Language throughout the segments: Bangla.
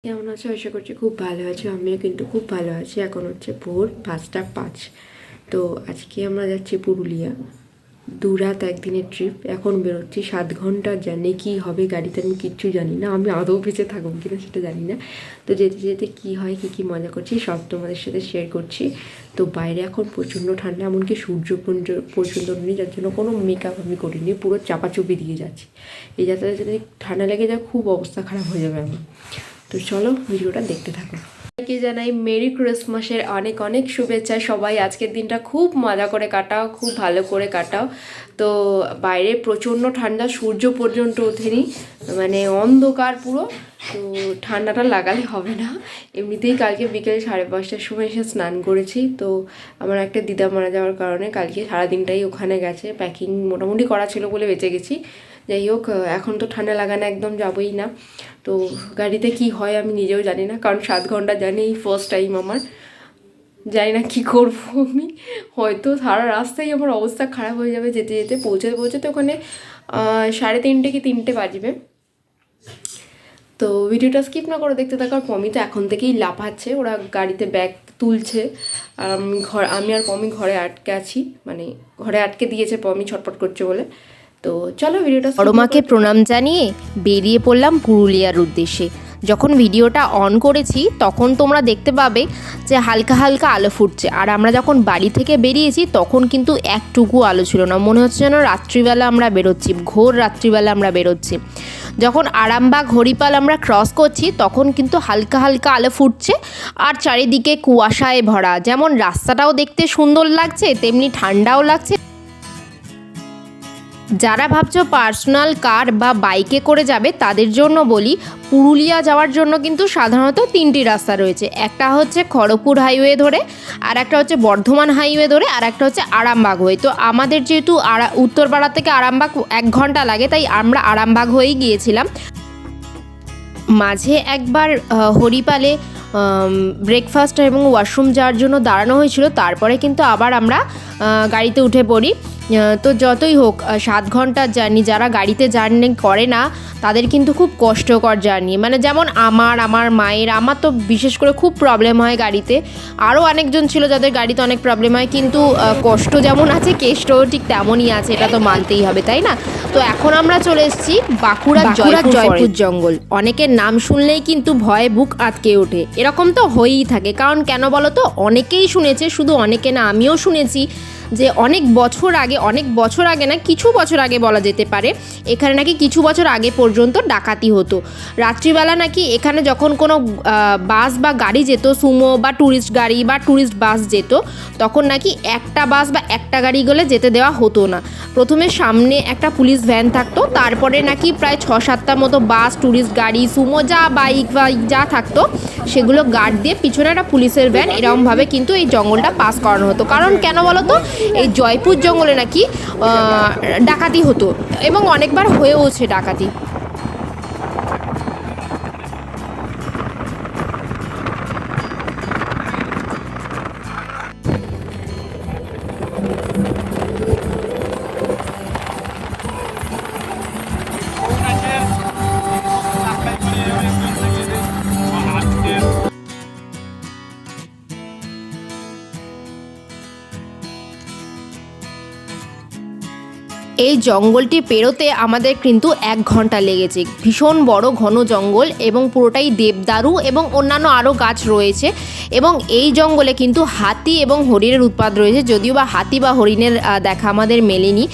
কেমন আছো? আশা করছি খুব ভালো আছো। আমিও কিন্তু খুব ভালো আছি। এখন হচ্ছে ভোর 5টা 5। তো আজকে আমরা যাচ্ছি পুরুলিয়া। 2 রাত একদিনের ট্রিপ। এখন বেরোচ্ছি, 7 ঘন্টা জার্নি। কী হবে গাড়িতে আমি কিচ্ছু জানি না, আমি আদৌ বেঁচে থাকবো কিনা সেটা জানি না। তো যেতে যেতে কী হয়, কী মজা করছি সব তোমাদের সাথে শেয়ার করছি। তো বাইরে এখন প্রচণ্ড ঠান্ডা, এমনকি সূর্য পর্যন্ত নেই, যার জন্য কোনো মেকআপ আমি করিনি, পুরো চাপাচুপি দিয়ে যাচ্ছি। এই যাত্রায় যদি ঠান্ডা লেগে যায় খুব অবস্থা খারাপ হয়ে যাবে আমার। তো চলো ভিডিওটা দেখতে থাকো। সবাইকে জানাই মেরি ক্রিসমাসের অনেক অনেক শুভেচ্ছা। সবাই আজকের দিনটা খুব মজা করে কাটাও, খুব ভালো করে কাটাও। তো বাইরে প্রচণ্ড ঠান্ডা, সূর্য পর্যন্ত ওঠেনি, মানে অন্ধকার পুরো। তো ঠান্ডাটা লাগালে হবে না। এমনিতেই কালকে বিকেল 5:30টার সময় এসে স্নান করেছি। তো আমার একটা দিদা মারা যাওয়ার কারণে কালকে সারাদিনটাই ওখানে গেছে। প্যাকিং মোটামুটি করা ছিল বলে বেঁচে গেছি। যাই হোক, এখন তো ঠান্ডা লাগানো একদম যাবই না। তো গাড়িতে কি হয় আমি নিজেও জানি না, কারণ 7 ঘন্টা জানি এই ফার্স্ট টাইম আমার। জানি না কী করবো আমি, হয়তো সারা রাস্তায় আমার অবস্থা খারাপ হয়ে যাবে। যেতে যেতে পৌঁছাতে ওখানে 3:30 কি 3টে বাজবে। তো ভিডিওটা স্কিপ না করে দেখতে থাকার। পমি তো এখন থেকেই লাফাচ্ছে, ওরা গাড়িতে ব্যাগ তুলছে। আর আমি আর পমি ঘরে আটকে আছি, মানে ঘরে আটকে দিয়েছে পমি ছটপট করছে বলে। তো চলো ভিডিওটা। বড় মাকে প্রণাম জানিয়ে বেরিয়ে পড়লাম পুরুলিয়ার উদ্দেশ্যে। যখন ভিডিওটা অন করেছি তখন তোমরা দেখতে পাবে যে হালকা হালকা আলো ফুটছে, আর আমরা যখন বাড়ি থেকে বেরিয়েছি তখন কিন্তু একটুকু আলো ছিল না, মনে হচ্ছে যেন রাত্রিবেলা আমরা বেরোচ্ছি, ঘোর রাত্রিবেলা আমরা বেরোচ্ছি। যখন আরামবাগ হরিপাল আমরা ক্রস করছি তখন কিন্তু হালকা হালকা আলো ফুটছে, আর চারিদিকে কুয়াশায় ভরা। যেমন রাস্তাটাও দেখতে সুন্দর লাগছে, তেমনি ঠান্ডাও লাগছে। যারা ভাবছো পার্সোনাল কার বা বাইকে করে যাবে তাদের জন্য বলি, পুরুলিয়া যাওয়ার জন্য কিন্তু সাধারণত 3টি রাস্তা রয়েছে। একটা হচ্ছে খড়গপুর হাইওয়ে ধরে, আর একটা হচ্ছে বর্ধমান হাইওয়ে ধরে, আর একটা হচ্ছে আরামবাগ হয়ে। তো আমাদের যেহেতু উত্তরপাড়া থেকে আরামবাগ 1 ঘন্টা লাগে, তাই আমরা আরামবাগ হয়েই গিয়েছিলাম। মাঝে একবার হরিপালে ব্রেকফাস্ট এবং ওয়াশরুম যাওয়ার জন্য দাঁড়ানো হয়েছিল, তারপরে কিন্তু আবার আমরা গাড়িতে উঠে পড়ি। তো যতই হোক 7 ঘন্টার জার্নি, যারা গাড়িতে জার্নি করে না তাদের কিন্তু খুব কষ্টকর জার্নি। মানে যেমন আমার মায়ের, আমার তো বিশেষ করে খুব প্রবলেম হয় গাড়িতে। আরও অনেকজন ছিল যাদের গাড়িতে অনেক প্রবলেম হয়, কিন্তু কষ্ট যেমন আছে কেষ্টও ঠিক তেমনই আছে, এটা তো মানতেই হবে, তাই না? তো এখন আমরা চলে এসেছি বাঁকুড়ার জয়পুর জঙ্গল। অনেকের নাম শুনলেই কিন্তু ভয়ে বুক আটকে ওঠে, এরকম তো হয়েই থাকে। কারণ কেন বলো তো, অনেকেই শুনেছে, শুধু অনেকে না আমিও শুনেছি যে অনেক বছর আগে না, কিছু বছর আগে বলা যেতে পারে, এখানে নাকি কিছু বছর আগে পর্যন্ত ডাকাতি হতো। রাত্রিবেলা নাকি এখানে যখন কোনো বাস বা গাড়ি যেত, সুমো বা ট্যুরিস্ট গাড়ি বা ট্যুরিস্ট বাস যেত, তখন নাকি একটা বাস বা একটা গাড়ি গেলে যেতে দেওয়া হতো না। প্রথমে সামনে একটা পুলিশ ভ্যান থাকতো, তারপরে নাকি প্রায় 6-7টা মতো বাস, ট্যুরিস্ট গাড়ি, সুমো যা বাইক যা থাকতো সেগুলো গার্ড দিয়ে পিছনে একটা পুলিশের ভ্যান, এরকমভাবে কিন্তু এই জঙ্গলটা পাস করানো হতো। কারণ কেন বলো তো, এই জয়পুর জঙ্গলে নাকি ডাকাতি হতো, এবং অনেকবার হয়েওছে ডাকাতি। এই জঙ্গলটি পেরোতে আমাদের কিন্তু 1 ঘন্টা লেগেছে। ভীষণ বড় ঘন জঙ্গল, এবং পুরোটাই দেবদারু এবং অন্যান্য আরও গাছ রয়েছে। এবং এই জঙ্গলে কিন্তু হাতি এবং হরিণের উৎপাত রয়েছে, যদিও বা হাতি বা হরিণের দেখা আমাদের মেলেনি।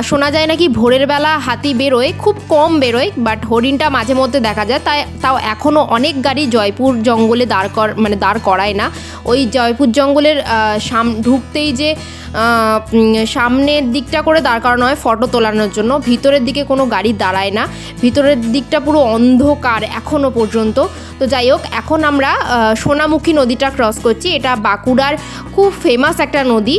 শোনা যায় নাকি ভোরের বেলা হাতি বেরোয়, খুব কম বেরোয়, বাট হরিণটা মাঝে মধ্যে দেখা যায়। তাও এখনও অনেক গাড়ি জয়পুর জঙ্গলে দাঁড় করায় না। ওই জয়পুর জঙ্গলের ঢুকতেই যে সামনের দিকটা করে দাঁড় করানো হয় ফটো তোলানোর জন্য, ভিতরের দিকে কোনো গাড়ি দাঁড়ায় না। ভিতরের দিকটা পুরো অন্ধকার এখনও পর্যন্ত। তো যাই হোক, এখন আমরা সোনামুখী নদীটা ক্রস করছি। এটা বাঁকুড়ার খুব ফেমাস একটা নদী।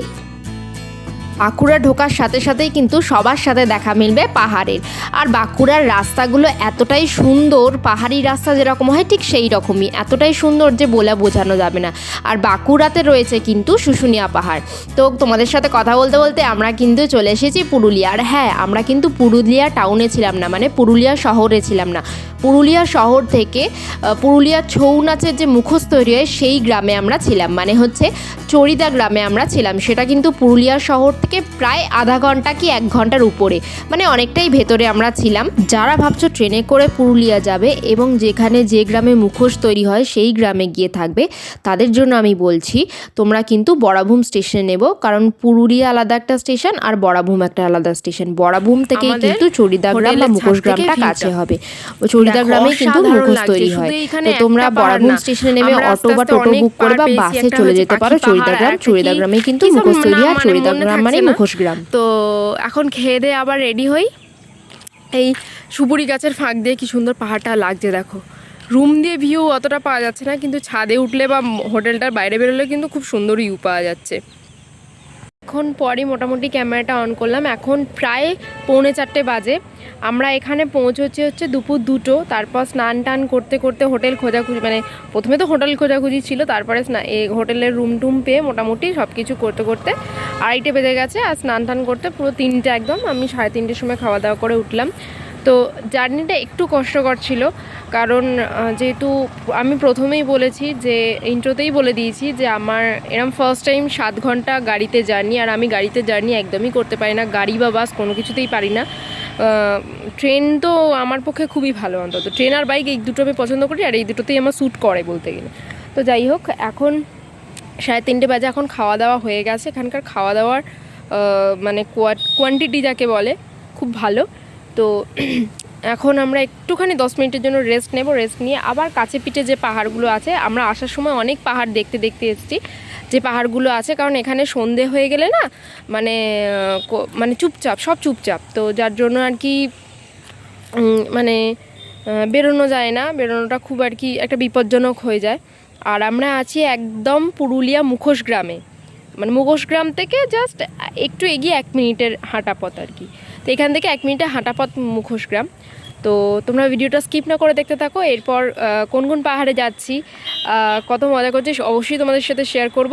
বাঁকুড়া ঢোকার সাথে সাথেই কিন্তু সবার সাথে দেখা মিলবে পাহাড়ের। আর বাঁকুড়ার রাস্তাগুলো এতটাই সুন্দর, পাহাড়ি রাস্তা যেরকম হয় ঠিক সেই রকমই, এতটাই সুন্দর যে বলে বোঝানো যাবে না। আর বাঁকুড়াতে রয়েছে কিন্তু শুশুনিয়া পাহাড়। তো তোমাদের সাথে কথা বলতে বলতে আমরা কিন্তু চলে এসেছি পুরুলিয়া। আর হ্যাঁ, আমরা কিন্তু পুরুলিয়া টাউনে ছিলাম না, মানে পুরুলিয়া শহরে ছিলাম না। পুরুলিয়া শহর থেকে পুরুলিয়া ছৌ নাচের যে মুখোশ তৈরি হয় সেই গ্রামে আমরা ছিলাম, মানে হচ্ছে চড়িদা গ্রামে আমরা ছিলাম। সেটা কিন্তু পুরুলিয়া শহর থেকে প্রায় আধা ঘন্টা কি 1 ঘন্টার উপরে, মানে অনেকটাই ভেতরে আমরা ছিলাম। যারা ভাবছো ট্রেনে করে পুরুলিয়া যাবে এবং যেখানে যে গ্রামে মুখোশ তৈরি হয় সেই গ্রামে গিয়ে থাকবে, তাদের জন্য আমি বলছি তোমরা কিন্তু বড়াভূম স্টেশনে নেবো, কারণ পুরুলিয়া আলাদা একটা স্টেশন আর বড়াভূম একটা আলাদা স্টেশন। বড়াভূম থেকেই কিন্তু চড়িদা গ্রাম বা মুখোশ গ্রামটা কাছে হবে। চড়িদা গ্রামে কিন্তু মুখোশ তৈরি হয়। তো তোমরা বড়াভূম স্টেশনে নেমে অটো বা টোটো বুক করে বা বাসে চলে যেতে পারো চড়িদা গ্রাম। চড়িদা গ্রামে কিন্তু মুখোশ তৈরি হয়, চড়িদা গ্রাম মানে মুখোশ গ্রাম। তো এখন খেয়ে দিয়ে আবার রেডি হই। এই সুপুরি গাছের ফাঁক দিয়ে কি সুন্দর পাহাড়টা লাগছে দেখো। রুম দিয়ে ভিউ অতটা পাওয়া যাচ্ছে না, কিন্তু ছাদে উঠলে বা হোটেলটার বাইরে বেরোলে কিন্তু খুব সুন্দর ভিউ পাওয়া যাচ্ছে। এখন পরে মোটামুটি ক্যামেরাটা অন করলাম, এখন প্রায় 3:45 বাজে। আমরা এখানে পৌঁছচ্ছি হচ্ছে দুপুর 2টো। তারপর স্নান টান করতে করতে হোটেল খোঁজাখুঁজি, মানে প্রথমে তো হোটেল খোঁজাখুঁজি ছিল, তারপরে এই হোটেলের রুম টুম পেয়ে মোটামুটি সব কিছু করতে করতে 2:30 বেজে গেছে। আর স্নান টান করতে পুরো 3টে একদম, আমি 3:30টার সময় খাওয়া দাওয়া করে উঠলাম। তো জার্নিটা একটু কষ্টকর ছিল, কারণ যেহেতু আমি প্রথমেই বলেছি যে ইন্ট্রোতেই বলে দিয়েছি যে আমার এরম ফার্স্ট টাইম 7 ঘন্টা গাড়িতে জার্নি। আর আমি গাড়িতে জার্নি একদমই করতে পারি না, গাড়ি বা বাস কোনো কিছুতেই পারি না। ট্রেন তো আমার পক্ষে খুবই ভালো, অন্তত ট্রেন আর বাইক এই দুটো আমি পছন্দ করি, আর এই দুটোতেই আমার স্যুট করে বলতে গেলে। তো যাই হোক, এখন 3:30 বাজে, এখন খাওয়া দাওয়া হয়ে গেছে। এখানকার খাওয়া দাওয়ার মানে কোয়ান্টিটি যাকে বলে খুব ভালো। তো এখন আমরা একটুখানি 10 মিনিটের জন্য রেস্ট নেব। রেস্ট নিয়ে আবার কাছে পিঠে যে পাহাড়গুলো আছে, আমরা আসার সময় অনেক পাহাড় দেখতে দেখতে এসেছি যে পাহাড়গুলো আছে, কারণ এখানে সন্ধে হয়ে গেলে না মানে মানে চুপচাপ, সব চুপচাপ। তো যার জন্য আর কি মানে বেরোনো যায় না, বেরোনোটা খুব আর কি একটা বিপজ্জনক হয়ে যায়। আর আমরা আছি একদম পুরুলিয়া মুখোশ গ্রামে, মানে মুখোশ গ্রাম থেকে জাস্ট একটু এগিয়ে 1 মিনিটের হাঁটা পথ আর কি। তো এখান থেকে 1 মিনিটের হাঁটা পথ মুখোশ গ্রাম। তো তোমরা ভিডিওটা স্কিপ না করে দেখতে থাকো। এরপর কোন কোন পাহাড়ে যাচ্ছি, কত মজা করছি অবশ্যই তোমাদের সাথে শেয়ার করব।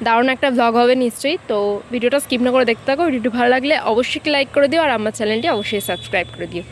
দারুণ একটা ভ্লগ হবে নিশ্চয়ই। তো ভিডিওটা স্কিপ না করে দেখতে থাকো। ভিডিওটি ভালো লাগলে অবশ্যই লাইক করে দিও, আর আমার চ্যানেলটি অবশ্যই সাবস্ক্রাইব করে দিও।